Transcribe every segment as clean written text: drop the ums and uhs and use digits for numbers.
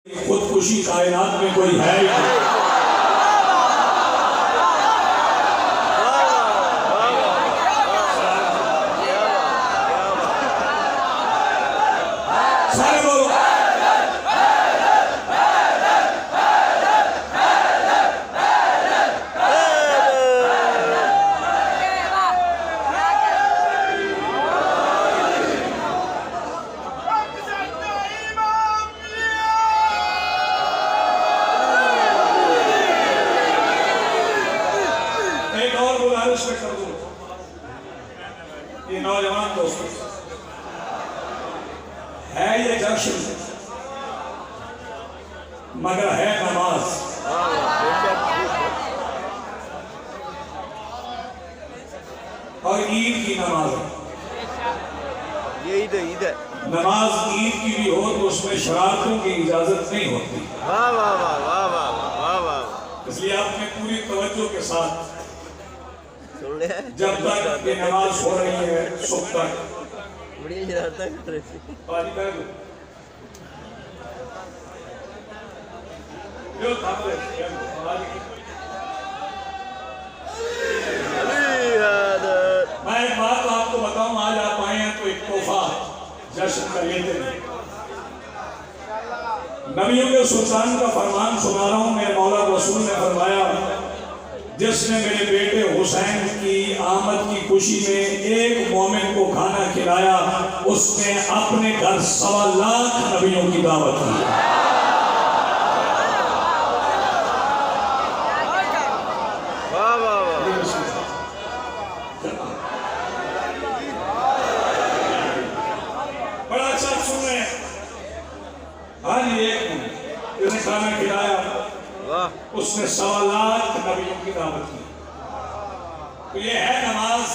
खुदकुशी कायनात में कोई है ही नहीं। सारे बोलो कर दो। ये नौजवान दोस्तों है ये जश्न मगर है नमाज। और ईद की नमाज है, ये ईद है। नमाज ईद की भी हो तो उसमें शरारतों की इजाजत नहीं होती। वाह वाह वाह वाह वाह वाह वाह। इसलिए आपने पूरी तवज्जो के साथ जब तक ये नमाज हो रही है सुबह तक बड़ी शरारत कर रही थी। मैं एक बात आपको बताऊं, आज आप आए हैं तो एक तोहफा जश्न का लेते हैं। नबियों के सुल्तान का फरमान सुना रहा हूं। मेरे मौला रसूल ने फरमाया, जिसने मेरे बेटे हुसैन की आमद की खुशी में एक मोमिन को खाना खिलाया, उसने अपने घर 1.25 लाख नबियों की दावत की। वाह वाह वाह। बड़ा अच्छा सुन रहे हैं। आज एक जिसने खाना खिलाया उसने 1.25 लाख नबियों की दावत की। तो ये है नमाज,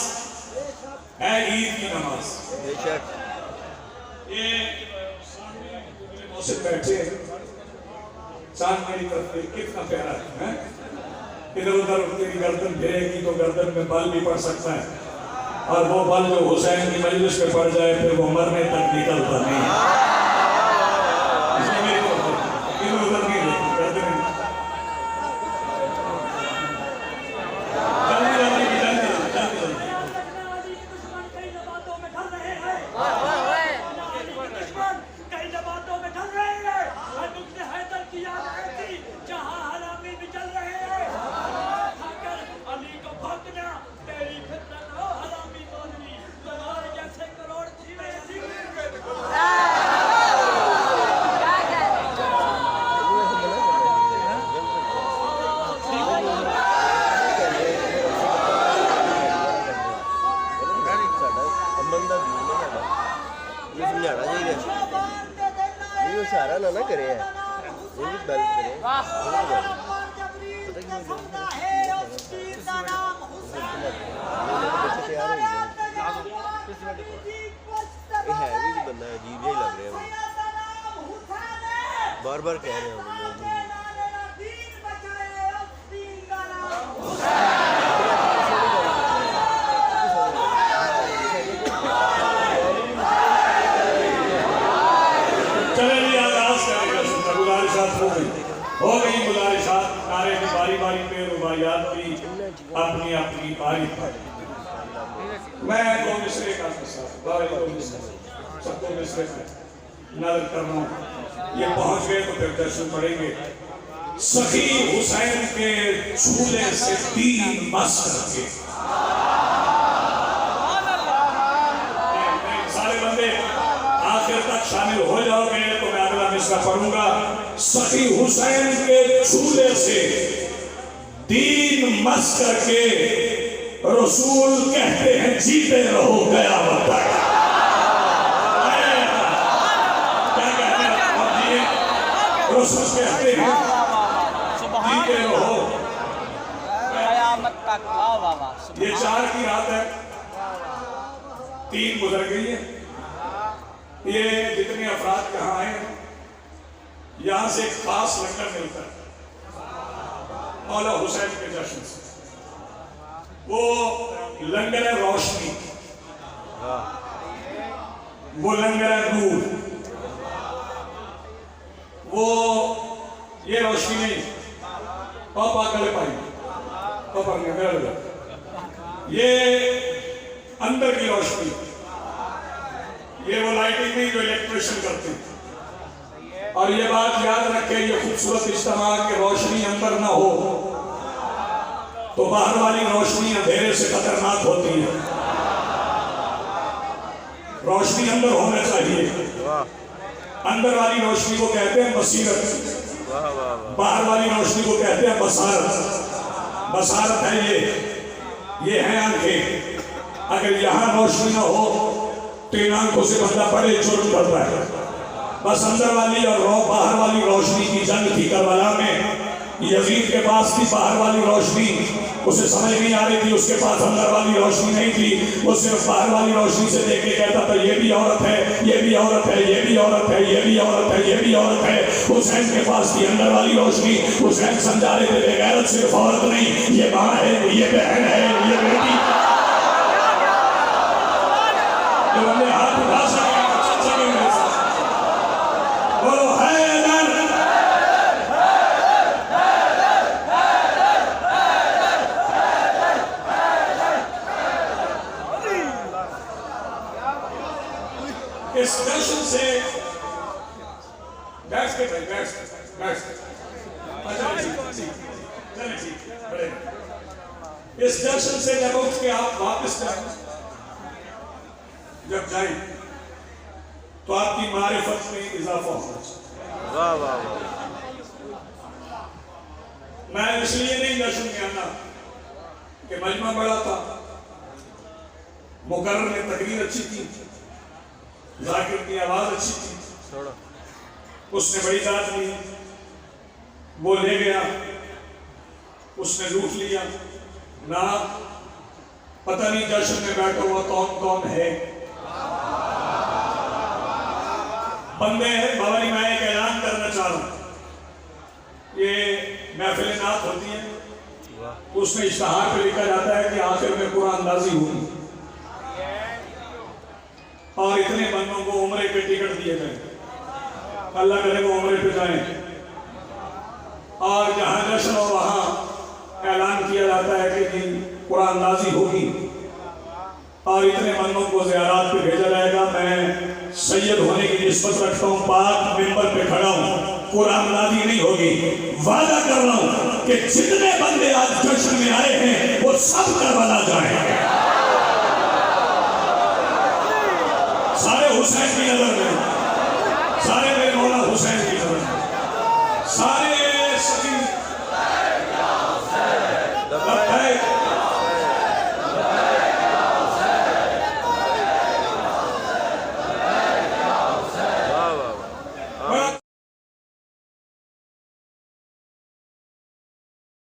है ईद की नमाज। ये से बैठे चांद मेरी तरफ कितना प्यारा है। इधर उधर तेरी गर्दन फिरेगी तो गर्दन में बल भी पड़ सकता है, और वो बल जो हुसैन की मजलिस पे पड़ जाए फिर वो मरने तक निकलता नहीं। इसलिए मेरी तरफ इधर उधर नहीं गर्दन सहारा ना करे है। बंदा अजीब ही लग रहा है, बार बार कह रहे हैं। हो गई गुजारिशात, नारे की बारी बारी पे रुबाइयात की अपनी अपनी बारी पर। मैं दो मिसरे का सबको मिसरे नजर कर रहा हूँ। ये पहुंच गए तो फिर दर्शन पड़ेंगे। सखी हुसैन के चूल्हे से 3 मस्कर के सारे बंदे आखिर तक शामिल हो जाओगे तो मैं अगला मिसरा पढ़ूंगा। सखी हुसैन के चूल्हे से 3 मस्कर के रसूल कहते हैं जीते रहो कयामत तक। क्या कहते हैं रसूल कहते हैं जीते रहो कयामत तक। ये 4 की रात है, 3 गुजर गई है। ये जितने अफराद यहाँ आए हैं यहाँ से एक खास लंगर मिलता है मौला हुसैन के जश्न से। वो लंगर है रोशनी, वो लंगर है नूर, वो ये रोशनी नहीं पापा गले पाई पापा ने मेरा लगा ये अंदर की रोशनी, ये वो लाइटिंग नहीं जो इलेक्ट्रिशियन करते हैं। और ये बात याद रखें, ये खूबसूरत इज्तिमा की रोशनी अंदर ना हो तो बाहर वाली रोशनी अंधेरे से खतरनाक होती है। रोशनी अंदर होना चाहिए। वाह अंदर वाली रोशनी को कहते हैं बसीरत, वाह वाह वाह बाहर वाली रोशनी को कहते हैं बसारत। बसारत है ये है आंखें। अगर यहाँ रोशनी ना हो तो इन आंखों से बंदा बड़े जुर्म करता है। बस अंदर वाली और बाहर वाली रोशनी की जंग थी करबला में। यजीद के पास थी बाहर वाली रोशनी, उसे समझ नहीं आ रही थी, उसके पास अंदर वाली रोशनी नहीं थी। वो सिर्फ बाहर वाली रोशनी से देख के कहता था ये भी औरत है, ये भी औरत है, ये भी औरत है, ये भी औरत है, ये भी औरत है। हुसैन के पास थी अंदर वाली रोशनी। हुसैन समझा रहे थे बेगैरत सिर्फ औरत नहीं, ये माँ है, ये बहन है, ये बेटी। जो बंदे हाथ उठा सके मेरे साथ बोलो हैदर। इस दर्शन से बैठ के इस दर्शन से जब उठ के आप वापस जाए, जब जाए तो आपकी मारिफत में इजाफा होना चाहिए। वाह वाह वाह मैं इसलिए नहीं दर्शन में आना कि मजमा बड़ा था, मुकर्रर ने तकरीर अच्छी थी, जाकिर की आवाज अच्छी थी, थोड़ा उसने बड़ी बात ली, वो ले गया, उसने लूट लिया ना। पता नहीं जश्न में बैठा हुआ कौन कौन है। बंदे बाबा जी, मैं एक ऐलान करना चाह रहा हूं। ये महफिल नात होती है, उसमें इश्तहार पे लिखा जाता है कि आखिर में कुरान अंदाजी हुई और इतने बंदों को उम्रे पे टिकट दिए गए, अल्लाह करे वो उम्रे पे जाएं। और जहां जश्न हो वहां ऐलान किया जाता है कि कुरान अंदाजी होगी और इतने बंदों को ज़ियारत पे भेजा जाएगा। मैं सैयद होने की निस्बत रखता हूँ, पाक मिंबर पे खड़ा हूँ, कुरान अंदाजी नहीं होगी। वादा कर रहा हूँ कि जितने बंदे आज जश्न में आए हैं वो सब करबला जाएंगे। सारे हुसैन की नजर में, सारे मेरे मौला हुसैन की नजर में, सारे